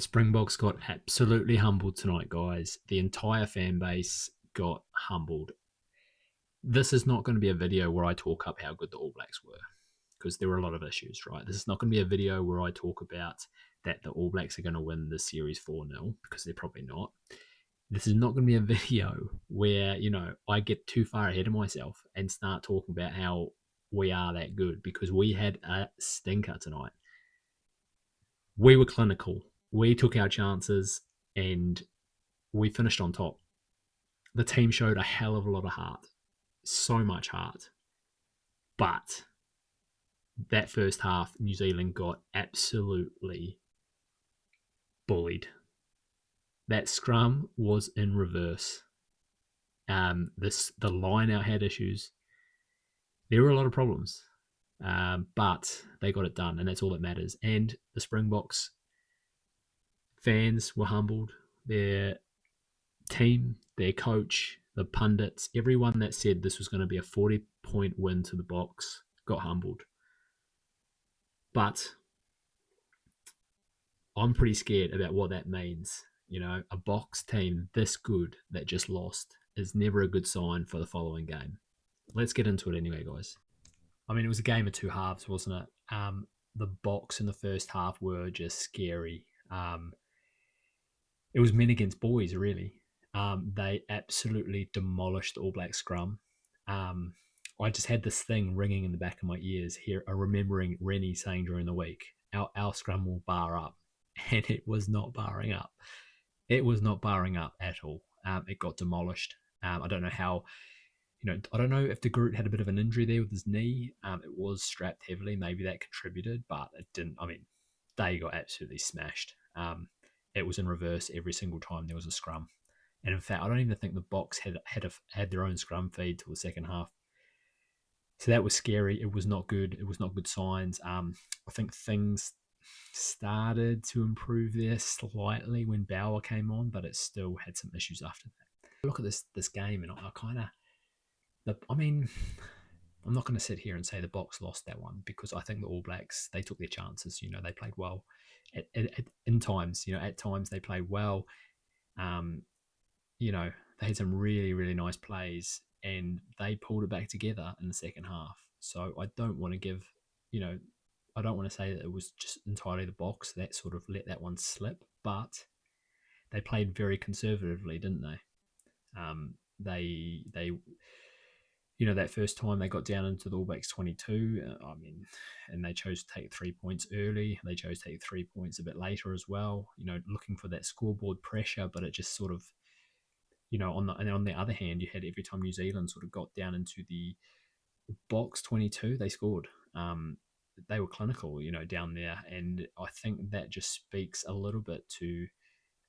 The Springboks got absolutely humbled tonight, guys. The entire fan base got humbled. This is not going to be a video where I talk up how good the All Blacks were, because there were a lot of issues, right? This is not going to be a video where I talk about that the All Blacks are going to win this series 4-0, because they're probably not. This is not going to be a video where, I get too far ahead of myself and start talking about how we are that good, because we had a stinker tonight. We were clinical. We took our chances and we finished on top. The team showed a hell of a lot of heart, so much heart. But that first half, New Zealand got absolutely bullied. That scrum was in reverse. The line out had issues. There were a lot of problems, but they got it done, and that's all that matters. And the Springboks fans were humbled. Their team, their coach, the pundits, everyone that said this was going to be a 40-point win to the Boks got humbled. But I'm pretty scared about what that means. A Boks team this good that just lost is never a good sign for the following game. Let's get into it anyway, guys. I mean, it was a game of two halves, wasn't it? The Boks in the first half were just scary. It was men against boys, really. They absolutely demolished the All Black scrum. I just had this thing ringing in the back of my ears here, remembering Rennie saying during the week, our scrum will bar up. And it was not barring up. It was not barring up at all. It got demolished. I don't know how, I don't know if the Groot had a bit of an injury there with his knee. It was strapped heavily. Maybe that contributed, but it didn't. I mean, they got absolutely smashed. It was in reverse every single time there was a scrum. And in fact, I don't even think the Boks had their own scrum feed till the second half. So that was scary. It was not good. It was not good signs. I think things started to improve there slightly when Bauer came on, but it still had some issues after that. I look at this game and I kind of, I'm not going to sit here and say the Boks lost that one, because I think the All Blacks, they took their chances. They played well at times they played well. They had some really, really nice plays and they pulled it back together in the second half. So I don't want to say that it was just entirely the Boks that sort of let that one slip, but they played very conservatively, didn't they? They that first time they got down into the All Blacks 22, and they chose to take 3 points early. They chose to take 3 points a bit later as well, looking for that scoreboard pressure, but it just sort of, on the other hand, you had every time New Zealand sort of got down into the box 22, they scored. They were clinical, down there. And I think that just speaks a little bit to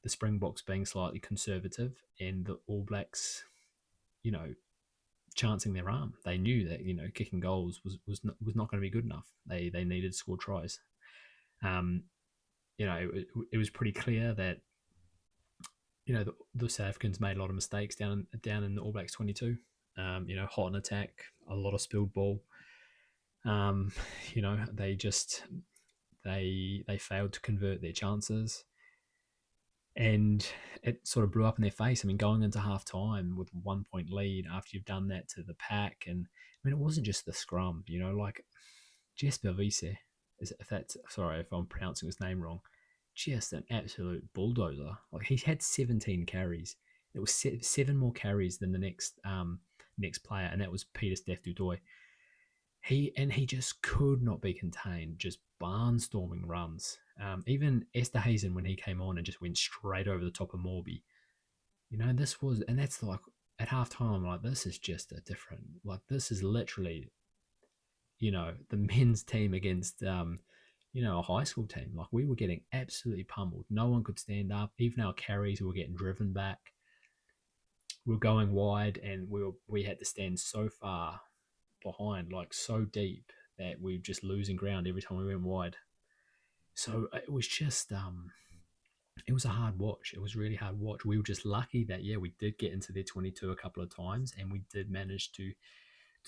the Springboks being slightly conservative and the All Blacks, chancing their arm. They knew that, kicking goals was not going to be good enough. They needed to score tries. It was pretty clear that, the South Africans made a lot of mistakes down in the All Blacks 22. Hot on attack, a lot of spilled ball. They just they failed to convert their chances, and it sort of blew up in their face. I mean, going into half time with 1 point lead after you've done that to the pack, and it wasn't just the scrum. Like Jesper Wiese, if I'm pronouncing his name wrong, just an absolute bulldozer. Like, he had 17 carries. It was 7 more carries than the next player, and that was Peter Steph Dutoy. He just could not be contained, just barnstorming runs. Even Esterhazen, when he came on and just went straight over the top of Morby. That's like at halftime, I'm like, this is just a different, like, this is literally, the men's team against, a high school team. Like, we were getting absolutely pummeled. No one could stand up. Even our carries were getting driven back. We were going wide, and we had to stand so far behind, like so deep, that we were just losing ground every time we went wide. So it was just, it was a hard watch. It was really hard watch. We were just lucky that, we did get into their 22 a couple of times, and we did manage to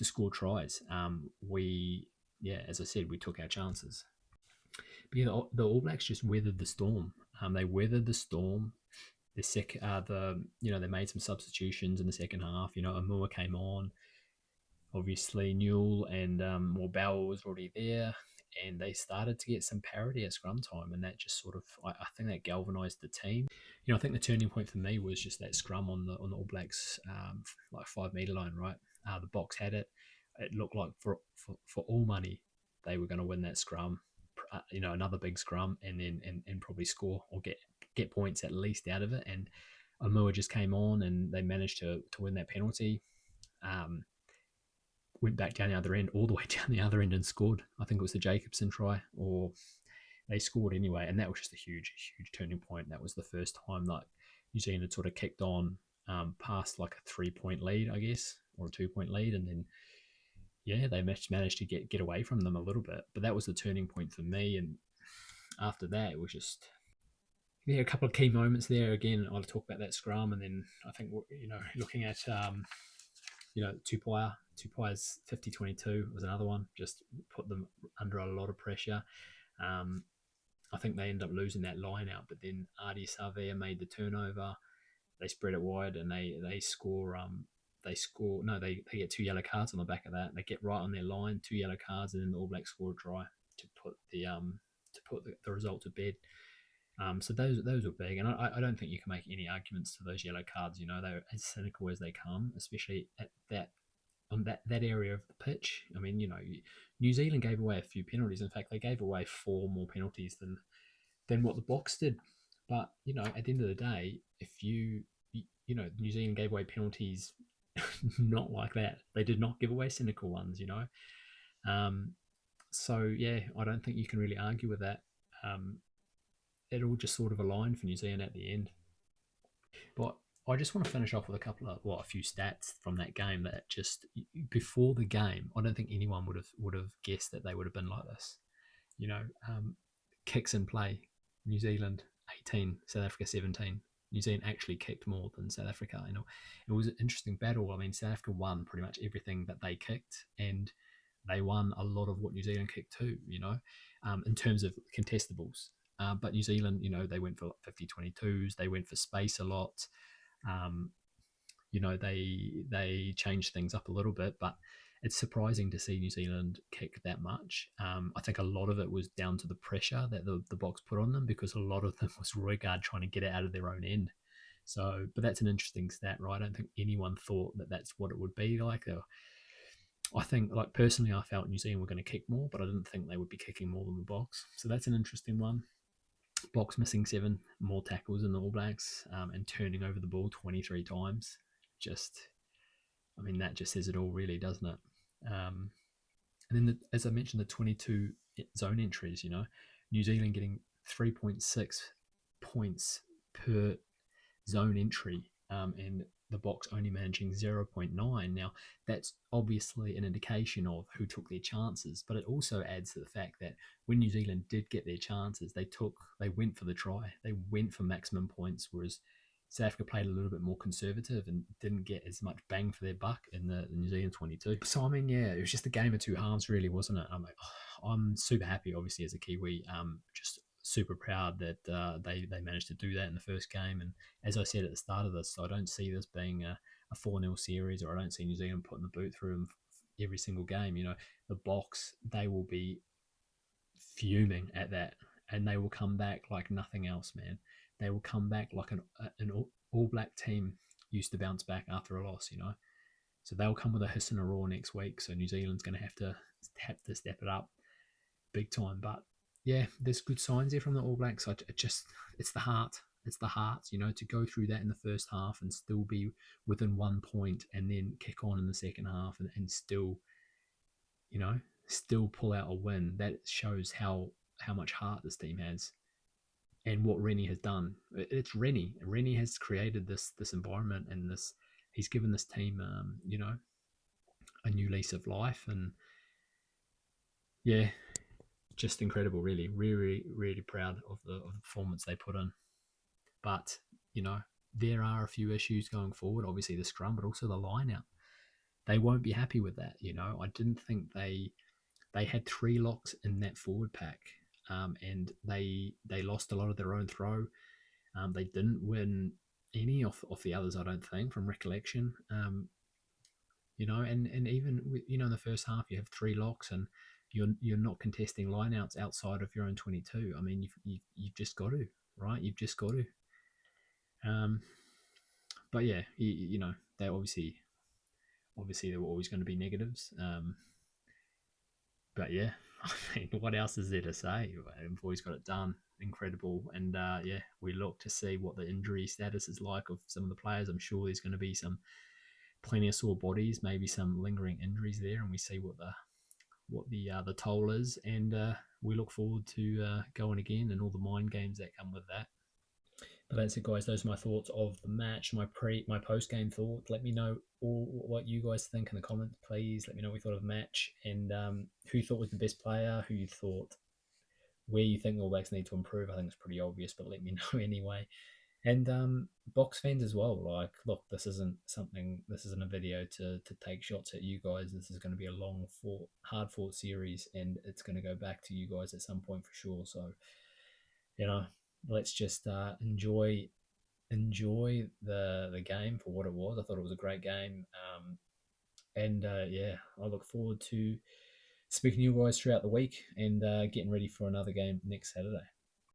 score tries. As I said, we took our chances. But yeah, the All Blacks just weathered the storm. They weathered the storm. They made some substitutions in the second half. Amua came on. Obviously, Newell and Morbell was already there, and they started to get some parity at scrum time, and that just sort of, I think that galvanised the team. I think the turning point for me was just that scrum on the All Blacks, like 5 metre line, right? The box had it. It looked like for all money, they were going to win that scrum. Another big scrum, and then and probably score or get points at least out of it. And Amua just came on, and they managed to win that penalty. Went back down the other end, all the way down the other end, and scored. I think it was the Jacobson try, or they scored anyway, and that was just a huge, huge turning point. That was the first time that New Zealand had sort of kicked on past like a 3-point lead, I guess, or a 2-point lead, and then they managed to get away from them a little bit. But that was the turning point for me, and after that, it was just a couple of key moments there. Again, I'll talk about that scrum, and then I think looking at Tupai's 50-22 was another one. Just put them under a lot of pressure. I think they ended up losing that line out, but then Adi Savea made the turnover. They spread it wide, and they score. They get 2 yellow cards on the back of that. They get right on their line, 2 yellow cards, and then the All Blacks score a try to put the result to bed. So those were big, and I don't think you can make any arguments to those yellow cards. They're as cynical as they come, especially at that area of the pitch. I mean, New Zealand gave away a few penalties. In fact, they gave away 4 more penalties than what the Box did. But at the end of the day, if New Zealand gave away penalties, not like that. They did not give away cynical ones. So yeah, I don't think you can really argue with that. It all just sort of aligned for New Zealand at the end. But I just want to finish off with a few stats from that game that just before the game, I don't think anyone would have guessed that they would have been like this. Kicks in play, New Zealand 18, South Africa 17. New Zealand actually kicked more than South Africa. It was an interesting battle. I mean, South Africa won pretty much everything that they kicked, and they won a lot of what New Zealand kicked too. In terms of contestables. But New Zealand, they went for 50-22s. They went for space a lot. They changed things up a little bit, but it's surprising to see New Zealand kick that much. I think a lot of it was down to the pressure that the Box put on them, because a lot of them was Roygaard trying to get it out of their own end. So, but that's an interesting stat, right? I don't think anyone thought that that's what it would be like. I think, like personally, I felt New Zealand were going to kick more, but I didn't think they would be kicking more than the Box. So that's an interesting one. Box missing 7 more tackles than the All Blacks, and turning over the ball 23 times. That just says it all, really, doesn't it? And then, as I mentioned, the 22 zone entries, New Zealand getting 3.6 points per zone entry, and the Box only managing 0.9. Now, that's obviously an indication of who took their chances, but it also adds to the fact that when New Zealand did get their chances, they went for the try. They went for maximum points, whereas South Africa played a little bit more conservative and didn't get as much bang for their buck in the New Zealand 22. So, it was just a game of two halves, really, wasn't it? I'm super happy, obviously, as a Kiwi. Just super proud that they managed to do that in the first game. And as I said at the start of this, I don't see this being a 4-0 series, or I don't see New Zealand putting the boot through them every single game. The Box, they will be fuming at that, and they will come back like nothing else, man. They will come back like an All Black team used to bounce back after a loss, So they'll come with a hiss and a roar next week. So New Zealand's going to have to step it up big time. But yeah, there's good signs there from the All Blacks. It's the heart. It's the heart, to go through that in the first half and still be within 1 point, and then kick on in the second half and still, still pull out a win. That shows how much heart this team has, and what Rennie has done. It's Rennie. Rennie has created this environment, and he's given this team, a new lease of life. And yeah, just incredible, really. Really, really proud of the performance they put in. But, there are a few issues going forward. Obviously the scrum, but also the line-out. They won't be happy with that, I didn't think they had 3 locks in that forward pack. and they lost a lot of their own throw. They didn't win any off the others, I don't think, from recollection. And even in the first half, you have three locks, and you're not contesting lineouts outside of your own 22. I mean, you've just got to, right? You've just got to. Um, but yeah, they obviously there were always going to be negatives. But yeah, I mean, what else is there to say? The boys got it done, incredible, and yeah, we look to see what the injury status is like of some of the players. I'm sure there's going to be some plenty of sore bodies, maybe some lingering injuries there, and we see what the toll is, and we look forward to going again and all the mind games that come with that. But that's it, guys. Those are my thoughts of the match, my post game thought. Let me know all what you guys think in the comments, please. Let me know what you thought of the match, and who you thought was the best player, who you thought, where you think the All Blacks need to improve. I think it's pretty obvious, but let me know anyway. And box fans as well. Like, look, this isn't something. This isn't a video to take shots at you guys. This is going to be a hard fought series, and it's going to go back to you guys at some point for sure. So, you know, let's just enjoy the game for what it was. I thought it was a great game, and yeah, I look forward to speaking to you guys throughout the week and getting ready for another game next Saturday.